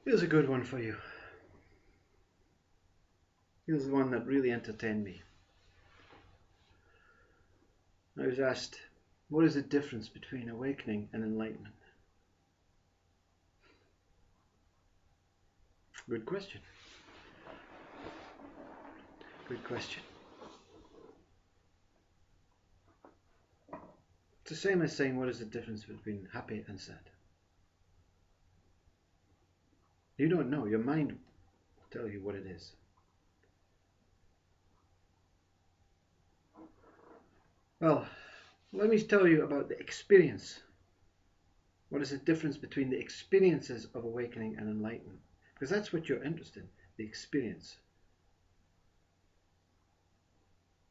Here's a good one for you. Here's the one that really entertained me. I was asked, what is the difference between awakening and enlightenment? Good question. Good question. It's the same as saying, what is the difference between happy and sad? You don't know. Your mind will tell you what it is. Well, let me tell you about the experience. What is the difference between the experiences of awakening and enlightenment? Because that's what you're interested in, the experience.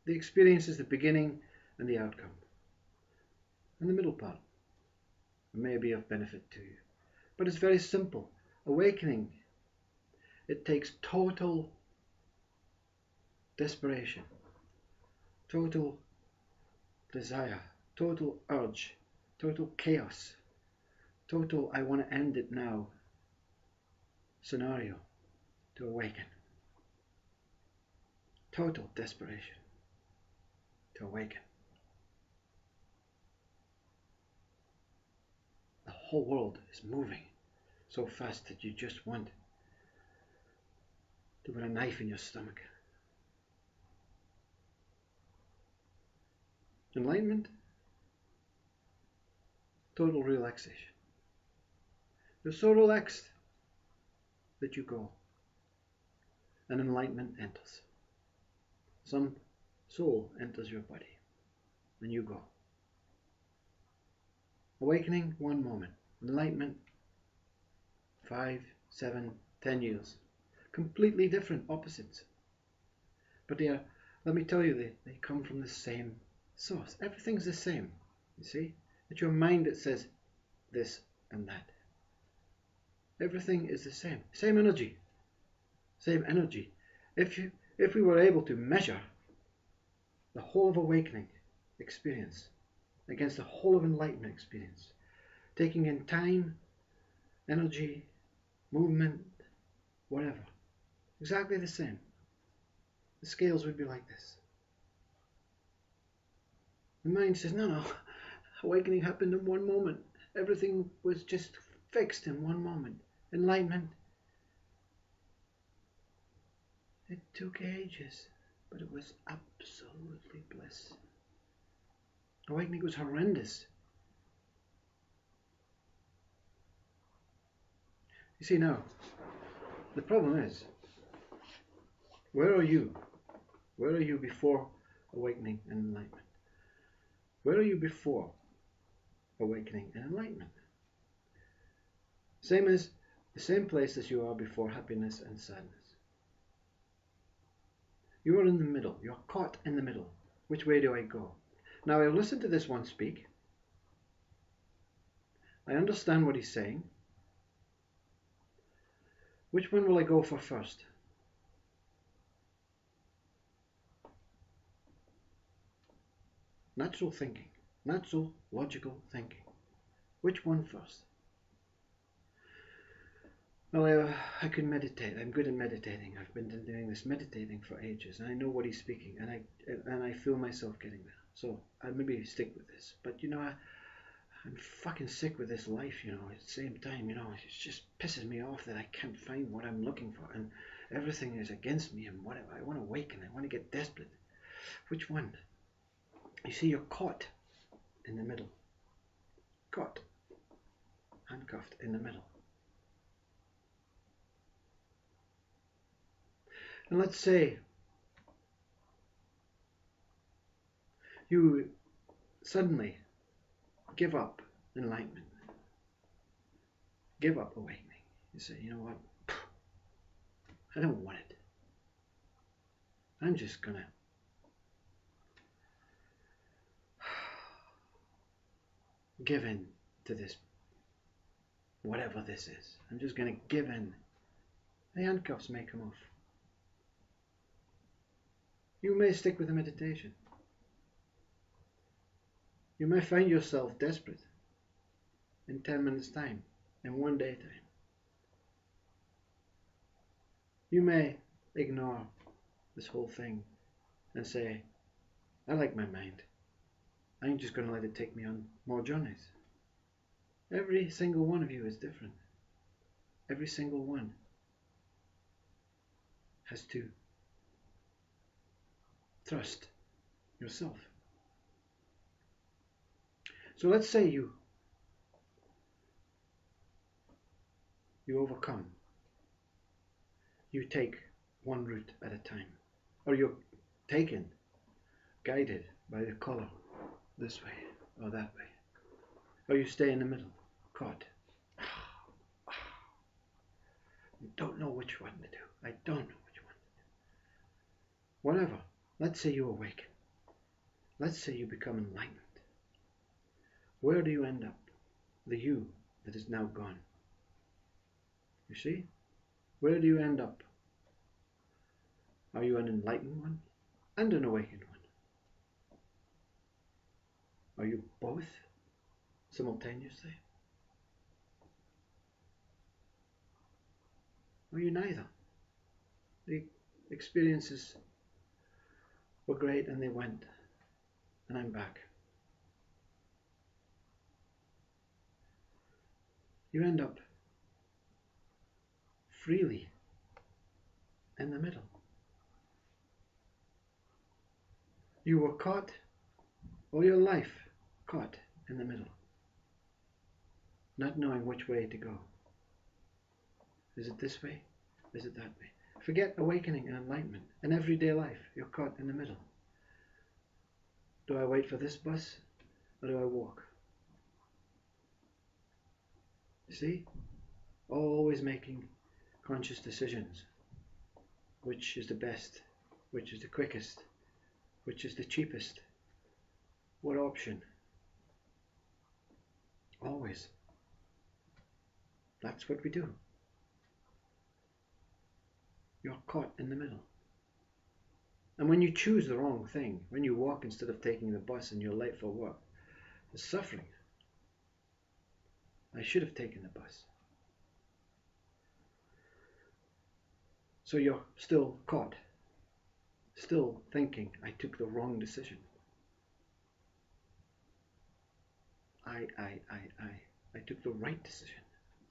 The experience is the beginning and the outcome. And the middle part may be of benefit to you. But it's very simple. Awakening, it takes total desperation, total desire, total urge, total chaos, total I want to end it now scenario to awaken. Total desperation to awaken. The whole world is moving so fast that you just want to put a knife in your stomach. Enlightenment, total relaxation. You're so relaxed that you go, and enlightenment enters. Some soul enters your body, and you go. Awakening, 1 moment. Enlightenment, 5, 7, 10 years. Completely different, opposites. But they are, let me tell you, they come from the same source. Everything's the same, you see? It's your mind that says this and that. Everything is the same. Same energy. Same energy. If we were able to measure the whole of awakening experience against the whole of enlightenment experience, taking in time, energy, movement, whatever, exactly the same, the scales would be like this. The mind says, no, awakening happened in 1 moment. Everything was just fixed in 1 moment. Enlightenment, it took ages, but it was absolutely bliss. Awakening was horrendous. You see now, the problem is, where are you? Where are you before awakening and enlightenment? Where are you before awakening and enlightenment? The same place as you are before happiness and sadness. You are in the middle. You're caught in the middle. Which way do I go? Now I listen to this one speak. I understand what he's saying. Which one will I go for first? Natural thinking. Natural, logical thinking. Which one first? Well, I can meditate. I'm good at meditating. I've been doing this meditating for ages, and I know what he's speaking, and I feel myself getting there. So I maybe stick with this. But you know, I'm fucking sick with this life. You know, at the same time, you know, it just pisses me off that I can't find what I'm looking for, and everything is against me. And what I want to awaken. I want to get desperate. Which one? You see, you're caught in the middle. Caught, handcuffed in the middle. And let's say you suddenly give up enlightenment, give up awakening. You say, you know what, I don't want it. I'm just gonna give in to this, whatever this is. I'm just gonna give in. The handcuffs may come off. You may stick with the meditation. You may find yourself desperate in 10 minutes time, in 1 day time. You may ignore this whole thing and say, I like my mind. I'm just going to let it take me on more journeys. Every single one of you is different. Every single one has to trust yourself. So let's say you overcome. You take one route at a time. Or you're taken, guided by the colour this way or that way. Or you stay in the middle, caught. You don't know which one to do. I don't know which one to do. Whatever. Let's say you awaken. Let's say you become enlightened. Where do you end up? The you that is now gone. You see? Where do you end up? Are you an enlightened one and an awakened one? Are you both simultaneously? Are you neither? The experiences were great and they went, and I'm back. You end up freely in the middle. You were caught, all your life caught in the middle, not knowing which way to go. Is it this way? Is it that way? Forget awakening and enlightenment. In everyday life, you're caught in the middle. Do I wait for this bus or do I walk? You see? Always making conscious decisions. Which is the best? Which is the quickest? Which is the cheapest? What option? Always. That's what we do. You're caught in the middle. And when you choose the wrong thing, when you walk instead of taking the bus and you're late for work, it's suffering. I should have taken the bus. So you're still caught, still thinking, I took the wrong decision. I took the right decision.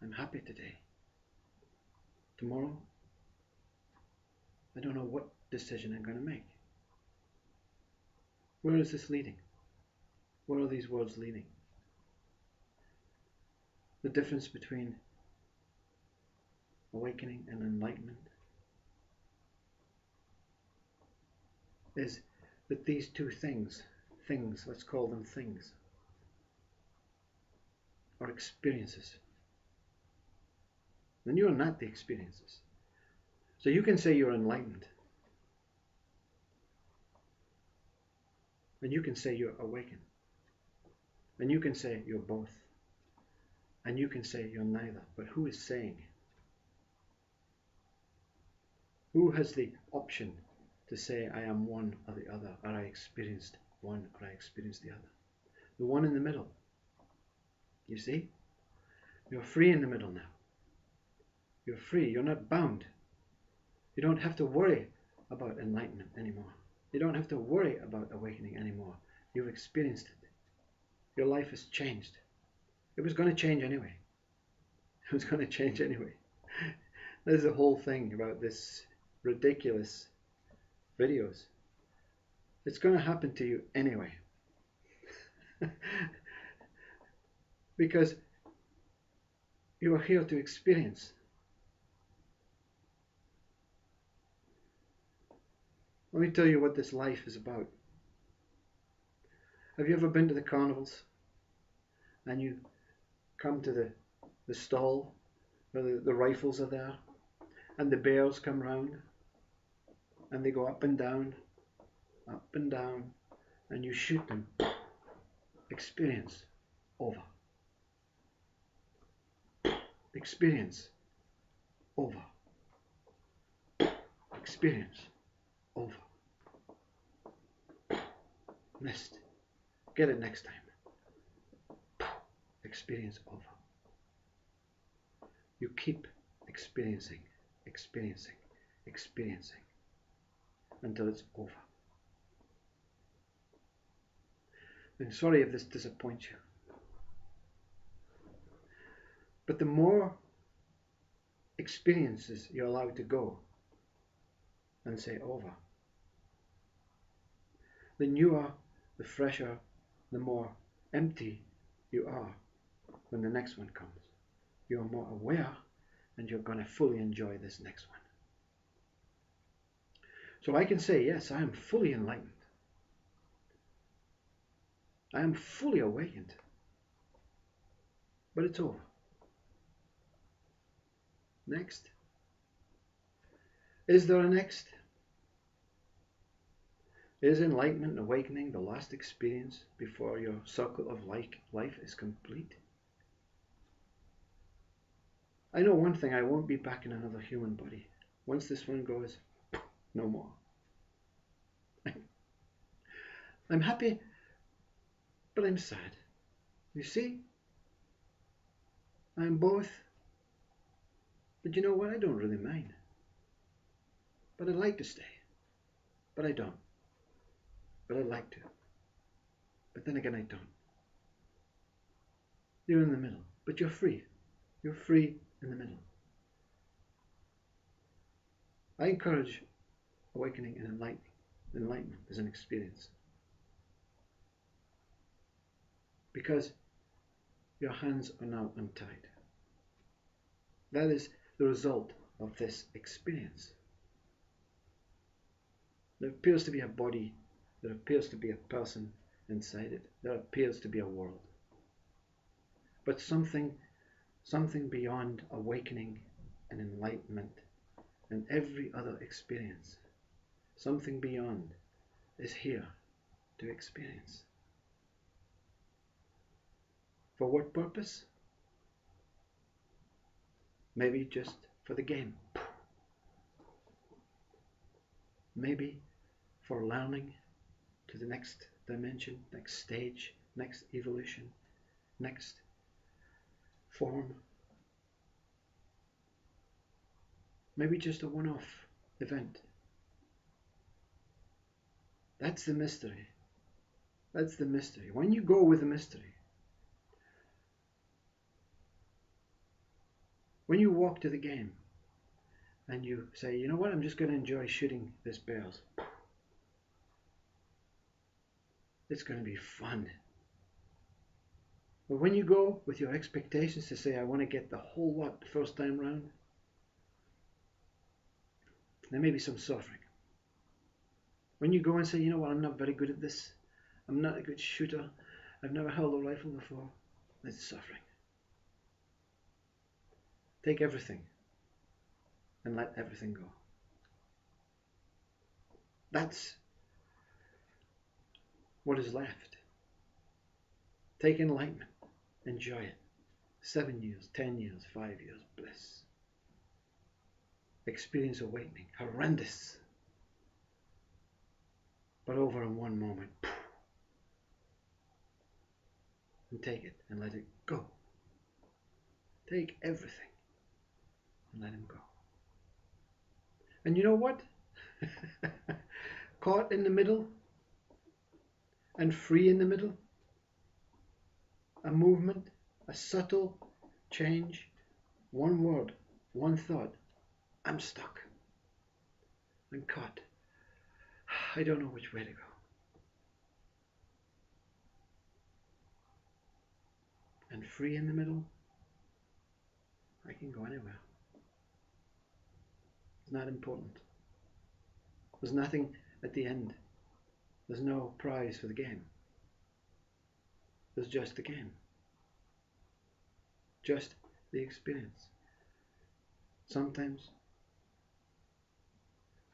I'm happy today. Tomorrow, I don't know what decision I'm going to make. Where is this leading? Where are these words leading? The difference between awakening and enlightenment is that these two things, let's call them things, are experiences. And you're not the experiences. So you can say you're enlightened. And you can say you're awakened. And you can say you're both. And you can say you're neither. But who is saying? Who has the option to say I am one or the other, or I experienced one or I experienced the other? The one in the middle. You see? You're free in the middle now. You're free. You're not bound. You don't have to worry about enlightenment anymore. You don't have to worry about awakening anymore. You've experienced it. Your life has changed. It was going to change anyway. It was going to change anyway. There's a whole thing about this ridiculous videos. It's going to happen to you anyway. Because you are here to experience. Let me tell you what this life is about. Have you ever been to the carnivals and you come to the stall where the rifles are there and the bears come round and they go up and down, and you shoot them? Experience over. Experience over. Experience over. Missed. Get it next time. Experience over. You keep experiencing, experiencing, experiencing until it's over. I'm sorry if this disappoints you, but the more experiences you're allowed to go and say over, the newer, the fresher, the more empty you are when the next one comes. You're more aware and you're going to fully enjoy this next one. So I can say, yes, I am fully enlightened. I am fully awakened. But it's over. Next. Is there a next? Is enlightenment and awakening the last experience before your circle of life is complete? I know one thing, I won't be back in another human body. Once this one goes, no more. I'm happy, but I'm sad. You see? I'm both. But you know what? I don't really mind. But I'd like to stay. But I don't. But I'd like to. But then again, I don't. You're in the middle. But you're free. You're free in the middle. I encourage awakening and enlightenment as an experience. Because your hands are now untied. That is the result of this experience. There appears to be a body, there appears to be a person inside it, there appears to be a world. But something beyond awakening and enlightenment and every other experience, something beyond is here to experience. For what purpose? Maybe just for the game. Maybe for learning to the next dimension, next stage, next evolution, next form. Maybe just a one-off event. That's the mystery. That's the mystery. When you go with the mystery, when you walk to the game and you say, you know what, I'm just going to enjoy shooting this bears. It's going to be fun. But when you go with your expectations to say, I want to get the whole lot the first time round, there may be some suffering. When you go and say, you know what, I'm not very good at this. I'm not a good shooter. I've never held a rifle before. There's suffering. Take everything and let everything go. That's what is left. Take enlightenment. Enjoy it. 7 years, 10 years, 5 years, bliss. Experience awakening. Horrendous. But over in one moment. And take it and let it go. Take everything and let him go. And you know what? Caught in the middle and free in the middle. A movement, a subtle change, one word, one thought. I'm stuck. I'm caught. I don't know which way to go. And free in the middle, I can go anywhere. It's not important. There's nothing at the end. There's no prize for the game. There's just the game. Just the experience. Sometimes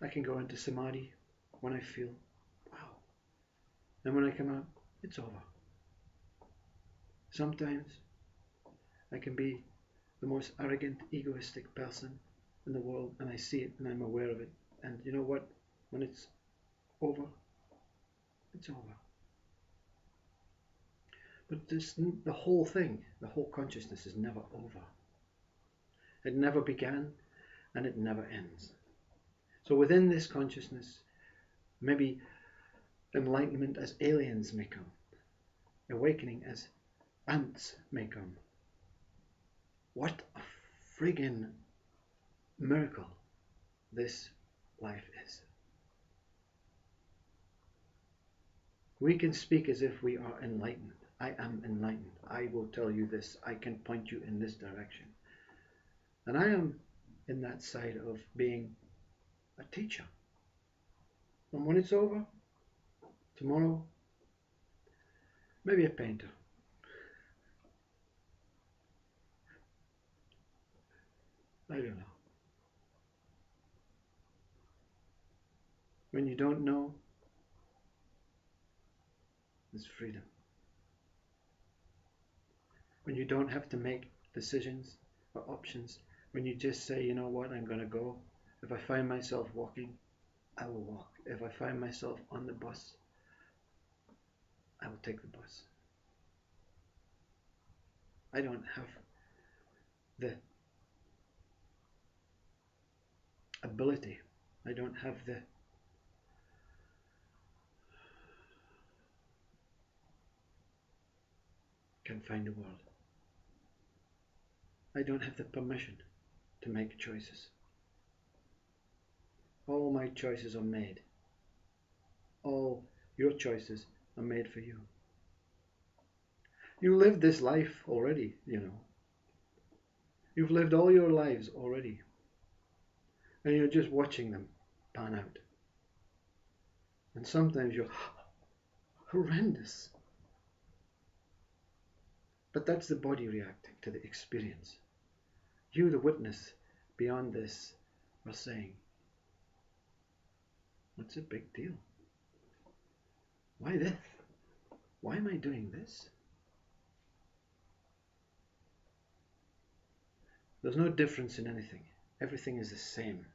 I can go into samadhi when I feel, wow. And when I come out, it's over. Sometimes I can be the most arrogant, egoistic person in the world, and I see it and I'm aware of it. And you know what? When it's over, it's over. But the whole thing, the whole consciousness is never over. It never began and it never ends. So within this consciousness, maybe enlightenment as aliens may come, awakening as ants may come. What a friggin' miracle this life is. We can speak as if we are enlightened. I am enlightened. I will tell you this. I can point you in this direction. And I am in that side of being a teacher. And when it's over, tomorrow, maybe a painter. I don't know. When you don't know, it's freedom. When you don't have to make decisions or options, when you just say, you know what, I'm going to go. If I find myself walking, I will walk. If I find myself on the bus, I will take the bus. I don't have the ability. I don't have the can't find the word. I don't have the permission to make choices. All my choices are made. All your choices are made for you. You lived this life already, you know. You've lived all your lives already. And you're just watching them pan out. And sometimes you're horrendous. But that's the body reacting to the experience. You, the witness beyond this, are saying, what's the big deal? Why this? Why am I doing this? There's no difference in anything. Everything is the same.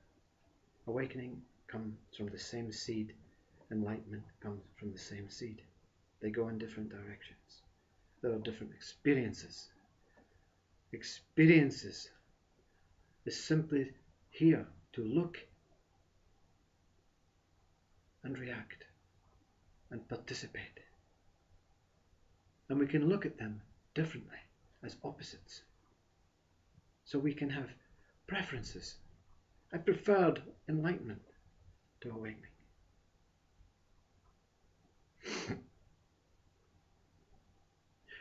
Awakening comes from the same seed. Enlightenment comes from the same seed. They go in different directions. There are different experiences. Experiences is simply here to look and react and participate. And we can look at them differently as opposites. So we can have preferences. I preferred enlightenment to awakening.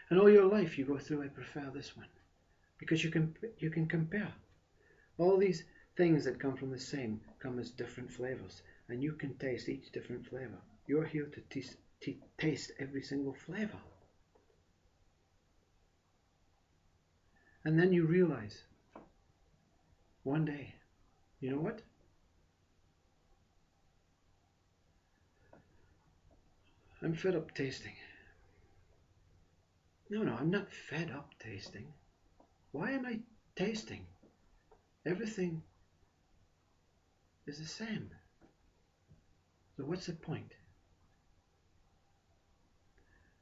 And all your life you go through, I prefer this one. Because you can compare. All these things that come from the same come as different flavors. And you can taste each different flavor. You're here to taste every single flavor. And then you realize, one day, you know what? I'm fed up tasting. No, I'm not fed up tasting. Why am I tasting? Everything is the same. So what's the point?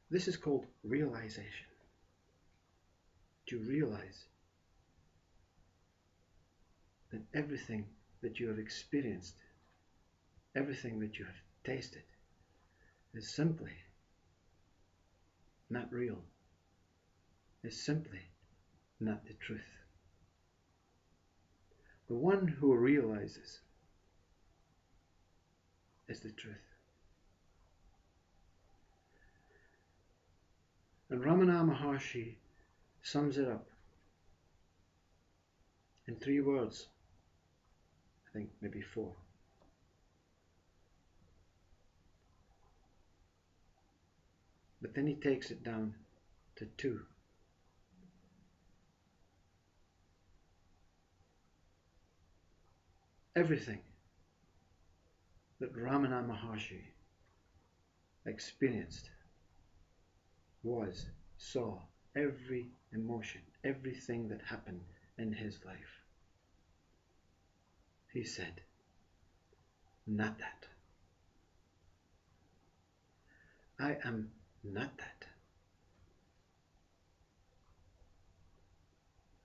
This is called realization. To realize that everything that you have experienced, everything that you have tasted, is simply not real, is simply not the truth. The one who realizes is the truth. And Ramana Maharshi sums it up in 3 words, I think maybe 4. But then he takes it down to 2. Everything that Ramana Maharshi experienced was, saw, every emotion, everything that happened in his life. He said, not that. I am not that.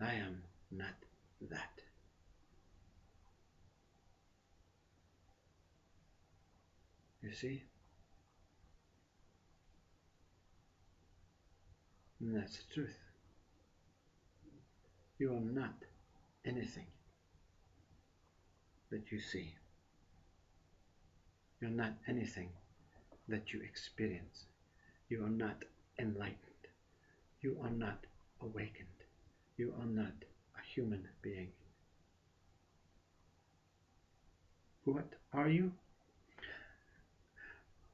I am not that. You see? And that's the truth. You are not anything that you see. You're not anything that you experience. You are not enlightened. You are not awakened. You are not a human being. What are you?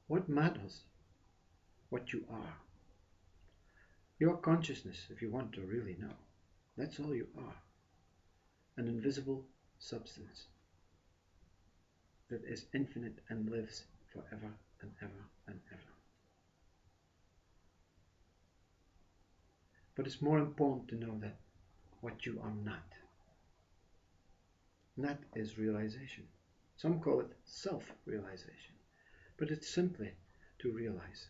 What matters? What you are. Your consciousness, if you want to really know. That's all you are. An invisible substance that is infinite and lives forever and ever and ever. But it's more important to know that what you are not. That is realization. Some call it self-realization, but it's simply to realize.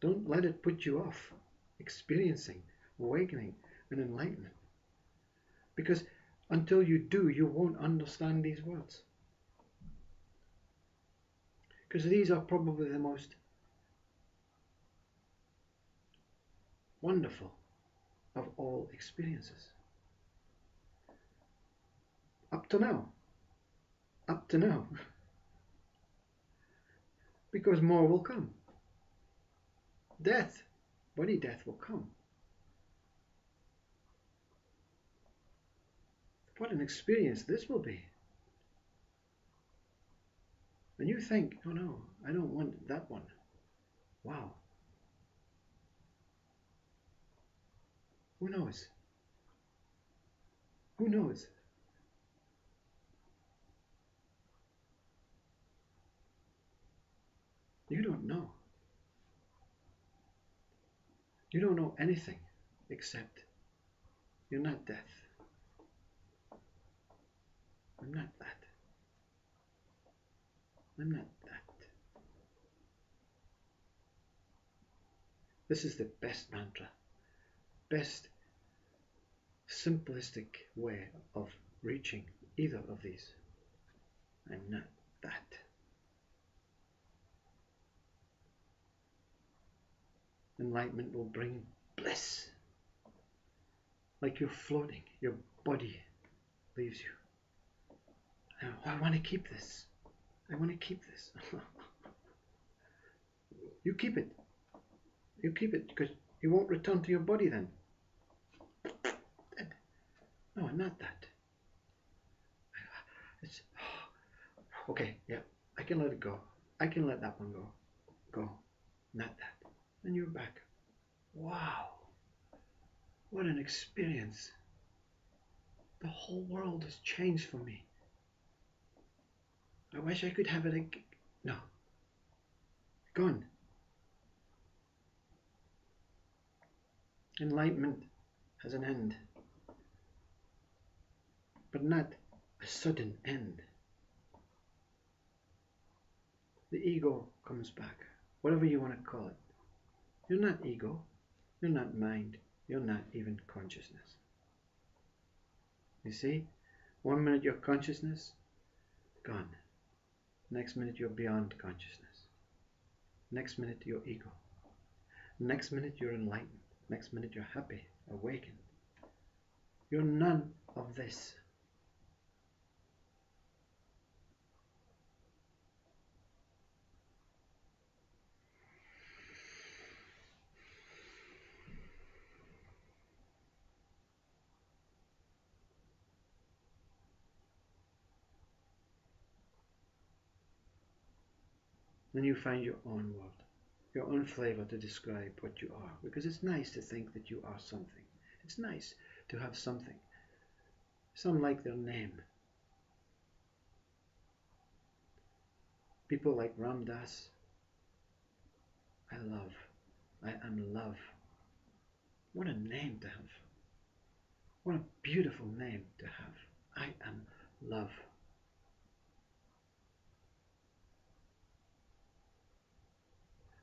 Don't let it put you off experiencing, awakening, and enlightenment. Because until you do, you won't understand these words. Because these are probably the most wonderful of all experiences. Up to now. Up to now. Because more will come. Death, body death will come. What an experience this will be. And you think, oh no, I don't want that one. Wow. Who knows? Who knows? You don't know. You don't know anything except you're not death. I'm not that. I'm not that. This is the best mantra, best simplistic way of reaching either of these. I'm not that. Enlightenment will bring bliss. Like you're floating, your body leaves you. I want to keep this. I want to keep this. You keep it. You keep it because you won't return to your body then. No, I'm not that. It's okay, yeah, I can let it go. I can let that one go. Go. Not that. And you're back. Wow. What an experience. The whole world has changed for me. I wish I could have it again. No. Gone. Enlightenment has an end. But not a sudden end. The ego comes back. Whatever you want to call it. You're not ego. You're not mind. You're not even consciousness. You see? 1 minute you're consciousness, gone. Next minute you're beyond consciousness. Next minute you're ego. Next minute you're enlightened. Next minute you're happy, awakened. You're none of this. Then you find your own word, your own flavor to describe what you are. Because it's nice to think that you are something. It's nice to have something. Some like their name. People like Ram Dass. I love. I am love. What a name to have. What a beautiful name to have. I am love.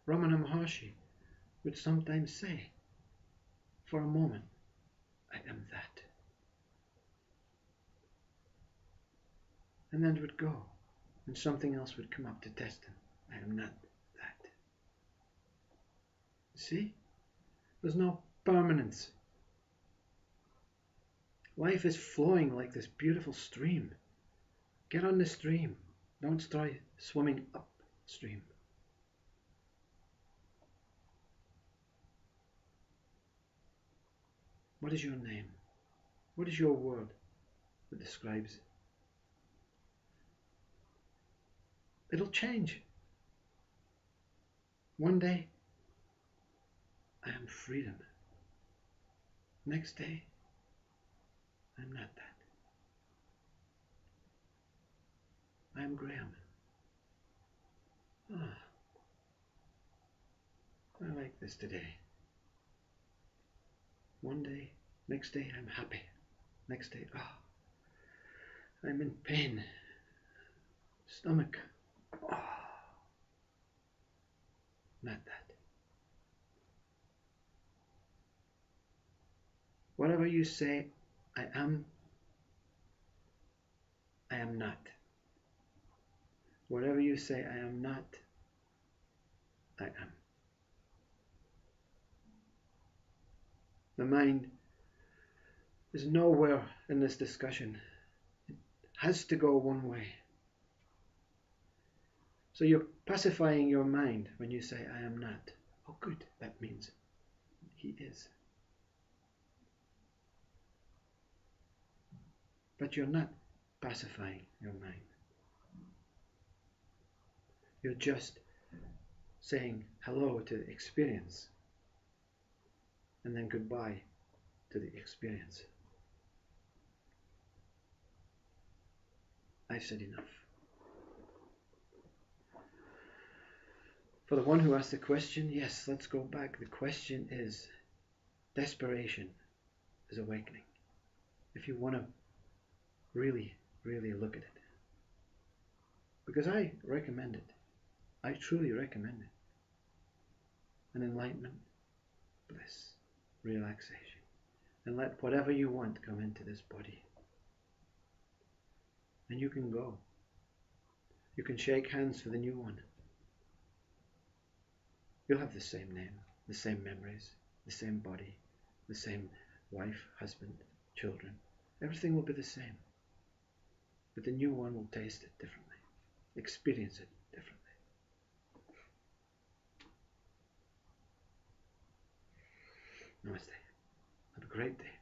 Ramana Maharshi would sometimes say, for a moment, I am that. And then it would go, and something else would come up to test him. I am not that. See? There's no permanence. Life is flowing like this beautiful stream. Get on the stream. Don't try swimming upstream. What is your name? What is your word that describes it? It'll change. One day, I am freedom. Next day, I'm not that. I am Graham. Ah, I like this today. One day, next day, I'm happy. Next day, I'm in pain. Stomach. Not that. Whatever you say, I am not. Whatever you say, I am not, I am. The mind is nowhere in this discussion. It has to go one way. So you're pacifying your mind when you say, I am not. Oh, good. That means he is. But you're not pacifying your mind. You're just saying hello to the experience and then goodbye to the experience. I've said enough. For the one who asked the question, yes, let's go back. The question is, desperation is awakening. If you want to really, really look at it. Because I recommend it. I truly recommend it. An enlightenment, bliss, relaxation. And let whatever you want come into this body. And you can go. You can shake hands for the new one. You'll have the same name, the same memories, the same body, the same wife, husband, children. Everything will be the same. But the new one will taste it differently, experience it differently. Namaste. Have a great day.